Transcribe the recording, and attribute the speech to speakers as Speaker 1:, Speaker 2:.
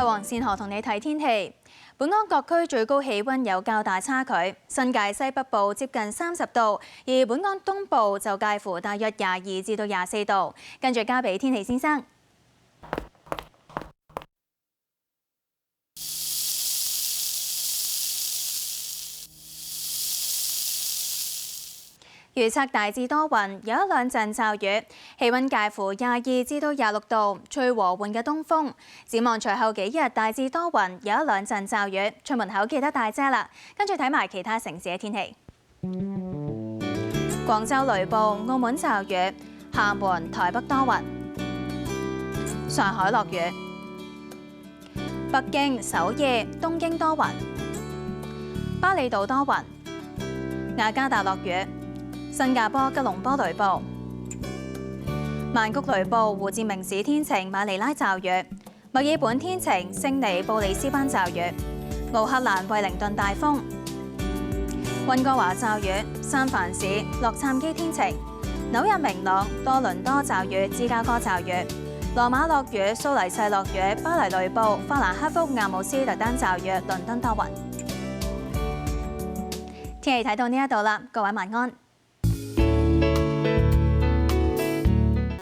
Speaker 1: 係黃善河同你睇天氣。本港各區最高氣溫有較大差距，新界西北部接近30度，而本港東部就介乎大約22至到24度。跟住交俾天氣先生。預測大致多雲，有一兩陣驟雨，氣溫介乎22至到26度，吹和緩嘅東風。展望隨後幾日大致多雲，有一兩陣驟雨，出門口記得帶遮啦。跟住睇埋其他城市嘅天氣。廣州雷暴，澳門驟雨，廈門、台北多雲，上海落雨，北京、首爾、東京多雲，巴厘島多雲，雅加達落雨。新加坡、吉隆坡雷暴，曼谷雷暴，胡志明市天晴，馬尼拉驟雨，墨爾本天晴，悉尼、布里斯班驟雨，奧克蘭、惠靈頓大風，溫哥華驟雨，三藩市、洛杉磯天晴，紐約明朗，多倫多驟雨，芝加哥驟雨，羅馬落雨，蘇黎世落雨，巴黎雷暴，法蘭克福、阿姆斯特丹驟雨，倫敦多雲。天氣睇到呢一度啦，各位晚安。